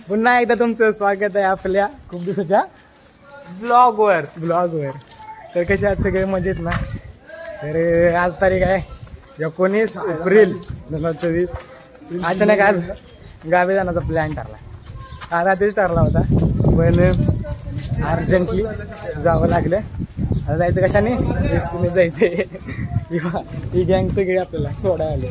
पुन्हा एकदा तुमचं स्वागत आहे आपल्या खूप दिवसाच्या ब्लॉगवर. तर कसे आज सगळे मजेत ना. तर आज तारीख आहे 19 एप्रिल 2024. अचानक आज गावी जाण्याचा प्लॅन ठरला. हा रात्रीच ठरला होता पण अर्जंटली जावं लागलं. आता जायचं कशाने? एसटीने जायचंय. ही गँग सगळी आपल्याला सोडायला आली.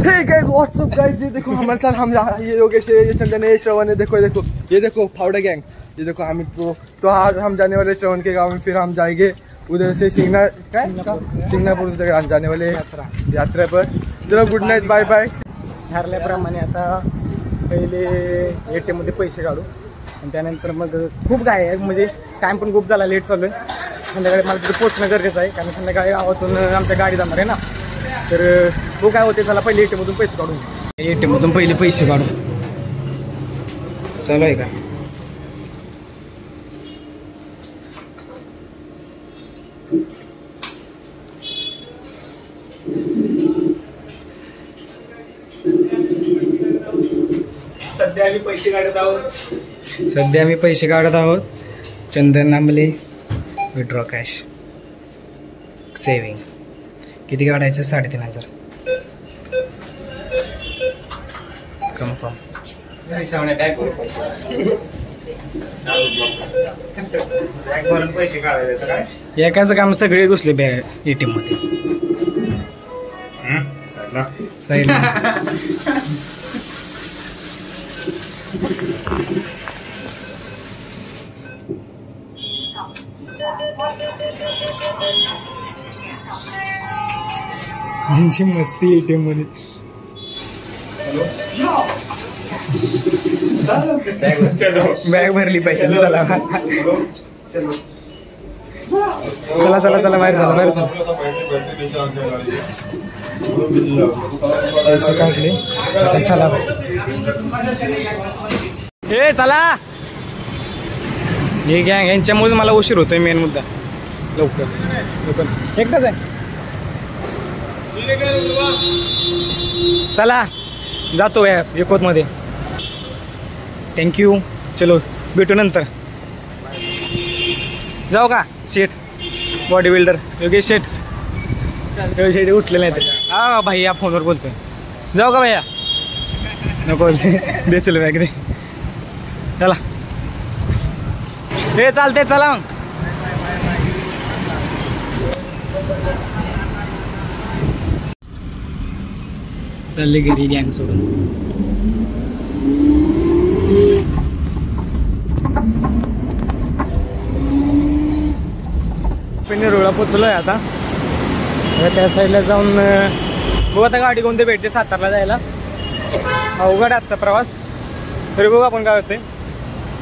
Hey guys, what's up guys? ये देखो हमारे साथ हम ये योगेश है, ये चंदन है, श्रवण है. देखो देखो ये देखो फावड़ा गैंग. ये देखो हम तो आज हम जाने वाले श्रवण के गांव में. फिर हम जाएंगे उधर से सिंगनापुर से जाने वाले यात्रा पर. चलो गुड नाईट, बाय बाय. ठरल्याप्रमाणे आता पहिले ATM मध्ये पैसे काढू आणि त्यानंतर मग खूप काय आहे म्हणजे टाइम पण खूप झाला, लेट चालू आहे. संध्याकाळी मला तिथे पोहोचणं गरजेचं आहे कारण संध्याकाळी गावातून आमच्या गाडी जाणार आहे ना. तर तो काय होते, चला पहिले ATM मधून पैसे काढून. ATM मधून पहिले पैसे काढू. चालू आहे का? सध्या आम्ही पैसे काढत आहोत. चंदन आंबले विड्रॉ कॅश सेविंग. किती काढायचं? 3,500 कन्फर्म. एकाच काम सगळे घुसले ATM मध्ये. यांची मस्ती ATM मध्ये. बॅग भरली पैसे. चला चला चला चला बाहेर चला बाहेर चला. पैसे काढले आता चला. हे चला. हे गँग यांच्यामुळे मला उशीर होतोय. मेन मुद्दा लवकर एकटाच आहे. चला जातो एकोत मध्ये. थँक्यू. चलो भेटू नंतर. जाऊ का? शेठ बॉडी बिल्डर योगेश शेठ. योगेश शेठ उठलेले नाही. हा भाई या फोनवर बोलतोय. जाऊ का भैया? नको दे. चल बॅग दे. चला हे चालते. चला मग. चालले घरी गँग सोडून. रोळा पोचलोय आता. त्या साईडला जाऊन बघू आता गाडी कोणती भेटते सातारला जायला. अवघड आजचा प्रवास. तरी बघू आपण काय होते.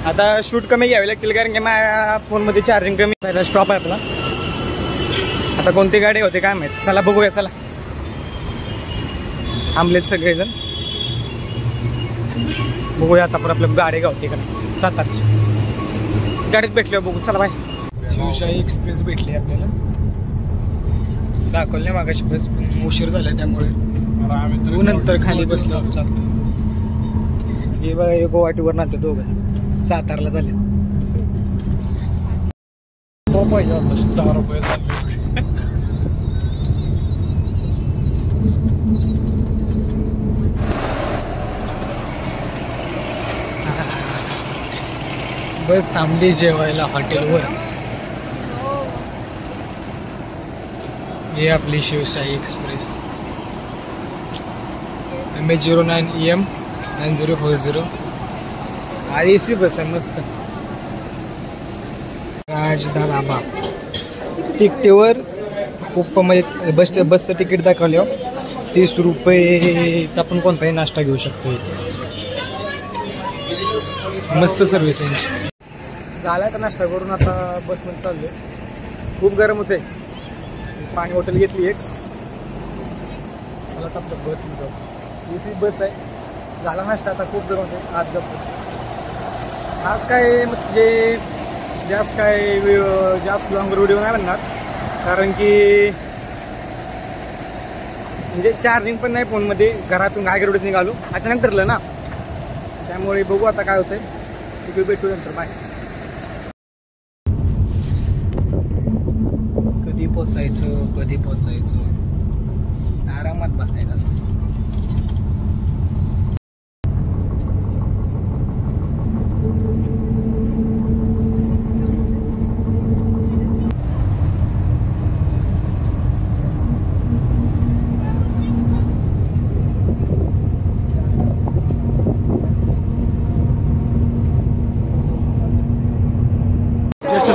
आता शूट कमी घ्यावे लागतील कारण की माझ्या फोनमध्ये चार्जिंग कमी. पहिला स्टॉप आहे आपला. आता कोणती गाडी होते काय माहिती. चला बघूया. चला थांबलेत सगळेजण. बघूया आता पण आपलं गाडी गावते का सातारची. गाडीत भेटले बघू. चला बाय. शिवशाही एक्सप्रेस भेटली आपल्याला. दाखवले मागाशी बस पण उशीर झाला त्यामुळे नंतर खाली बसलो. चालतो. हे बघा हे गुवाहाटीवर नाते दोघं सातारला झाले. पाहिजे होता 10 रुपये झाले. बस थांबली जेवायला हॉटेलवर. हे आपली Shivshahi express MH09 EM 9040. AC बस आहे मस्त. राजधाराबा तिकटेवर खूप म्हणजे बसचं तिकीट दाखवलं 30 रुपयेचा पण कोणताही नाश्ता घेऊ शकतो इथे. मस्त सर्व्हिस आहे. झाला तर नाश्ता करून आता बसमध्ये चाललो. खूप गरम होते. पाणी बॉटल घेतली एक. मला टाकतो बसमध्ये जाऊ. AC बस आहे. झाला नाश्ता. आता खूप गरम होते. आज जातो. आज काय म्हणजे जास्त लॉंग व्हिडिओ नाही बनणार कारण की म्हणजे चार्जिंग पण नाही फोनमध्ये, घरातून गायगडीत निघालो अचानक ठरलं ना, त्यामुळे बघू आता काय होतंय. तिकडे भेटू नंतर. बाय. कधी पोचायचं आरामात बसायचं असं.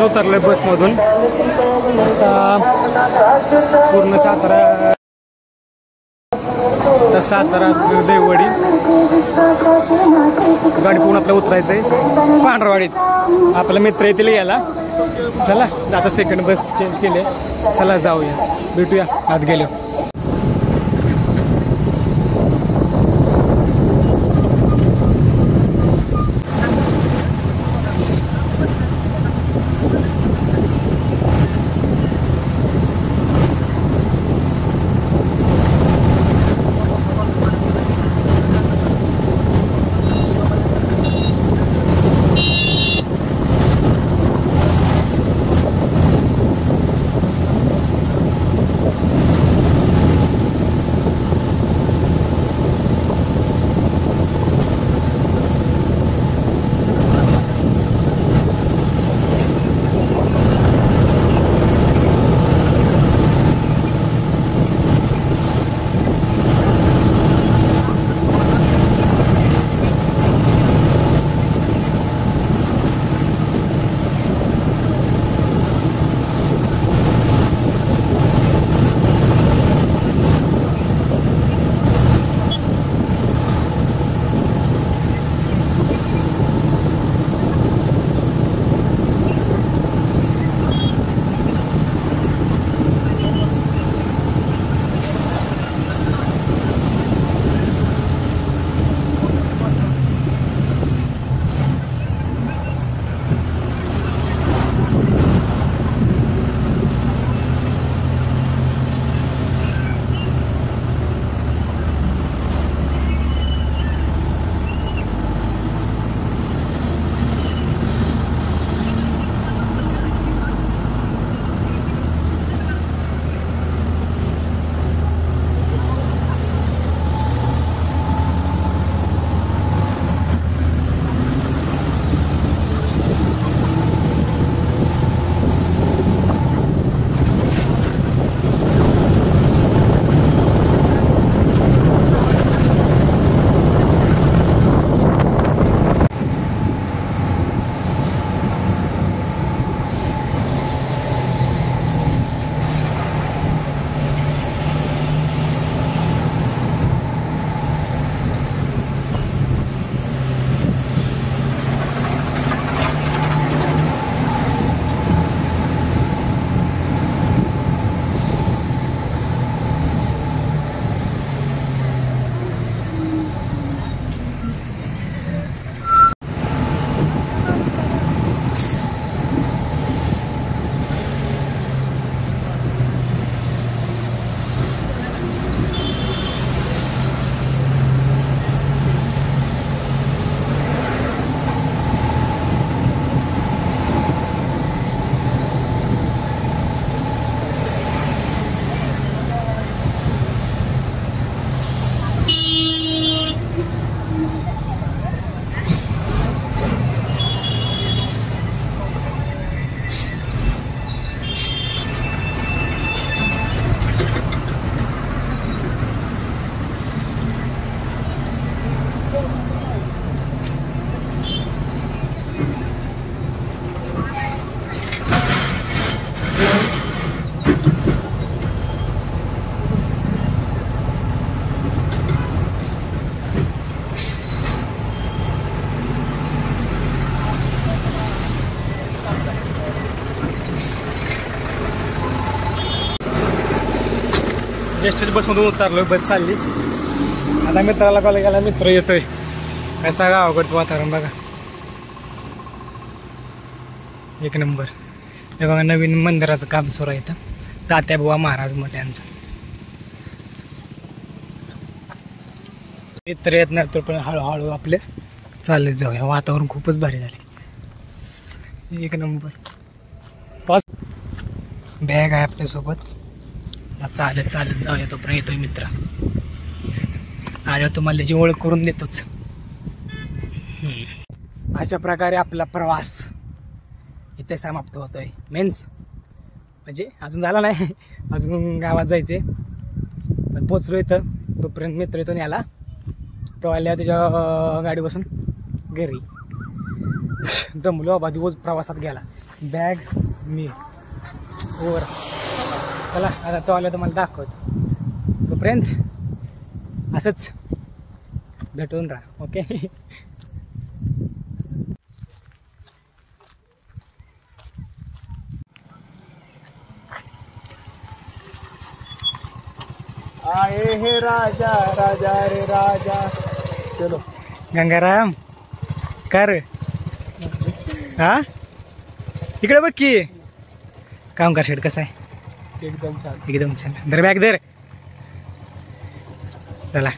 उतरलोय बसमधून. आता पूर्ण सातारा देववाडी गाडी पूर्ण आपल्याला उतरायचंय पांढरवाडीत. आपला मित्र येतील याला. चला आता सेकंड बस चेंज केले. चला जाऊया, भेटूया आत गेलो. एसटीच्या बसमधून उतरलोय, बस चालली. आता मित्राला कॉल केला, मित्र येतोय. कसं गावाकडचं वातावरण बघा, एक नंबर. हे बघा नवीन मंदिराचं काम सुरू आहे इथं, तात्याबुवा महाराज मोठ्यांचं. मित्र येत नाही तर पण हळूहळू आपले चालत जाऊया. वातावरण खूपच भारी झाले, एक नंबर. बॅग आहे आपल्यासोबत, चालत चालत जाऊया. तोपर्यंत येतोय मित्र, आणि तुम्हाला त्याची ओळख करून देतोच. अशा प्रकारे आपला प्रवास इथे समाप्त होतोय. मीन्स म्हणजे अजून झाला नाही, अजून गावात जायचे, पण पोचलो इथं. तोपर्यंत मित्र इथून याला तो आल्या त्याच्या गाडी बसून घरी. दमलो बाबा, दिवस प्रवासात गेला. Bag me over. चला आता तो आला तर मला दाखवत. तोपर्यंत असंच भेटून राहा. ओके. आए हे राजा राजा रे राजा. चलो गंगाराम कर हा इकडे बघ की कामगार शेड कसं आहे. एकदम छान, एकदम छान. धर बॅग धर. चला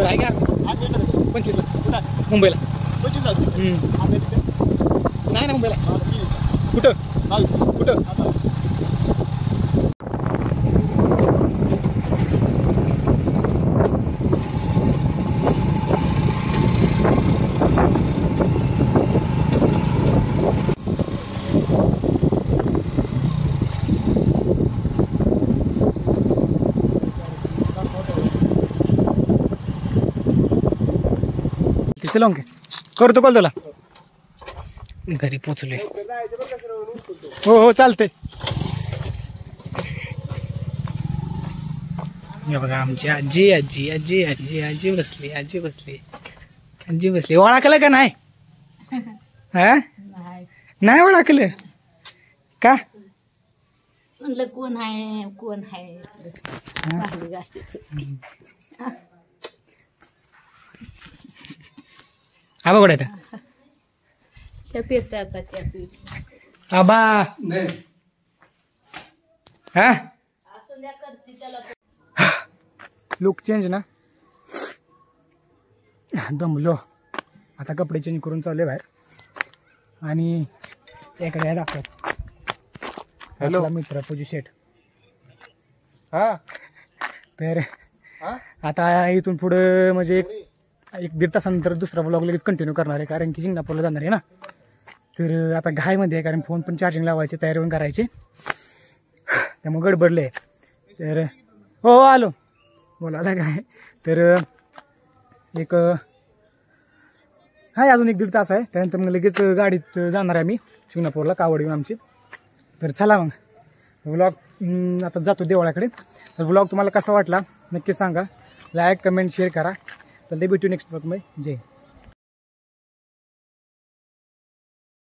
आहे का 25 ला मुंबईला. नाही ना मुंबईला. कुठं कुठं चला करतो कॉल तुला. घरी पोचले. हो हो चालतंय. हे बघा आमची आजी आजी आजी आजी आजी बसली. आजी बसली. आजी बसली. ओळखलं का नाही? हा नाही ओळखलं का? म्हणलं कोण आहे कोण आहे. आबा कुठे आहे? आबा हा लुक चेंज ना. दमलो आता. कपडे चेंज करून चालले बाहेर. आणि एकडे दाखवत. हॅलो मित्र पूजी शेठ. हा तर आता इथून पुढे म्हणजे एक दीड तासानंतर दुसरा ब्लॉग लगेच कंटिन्यू करणार आहे, कारण की सिंगापूरला जाणार आहे ना. तर आता घाईमध्ये आहे, कारण फोन पण चार्जिंग लावायचे, तयारी पण करायची, त्यामुळे गडबडले. तर हो आलो बोलायला काय. तर एक हाय अजून 1-1.5 तास आहे. त्यानंतर मग लगेच गाडीत जाणार आहे मी सिंगापूरला, कावड येऊन आमची. तर चला मग व्लॉग आता जातो देवळाकडे. तर व्लॉग तुम्हाला कसा वाटला नक्की सांगा. लाईक कमेंट शेअर करा. चल ते भेटू नेक्स्ट ब्लॉग मध्ये. जय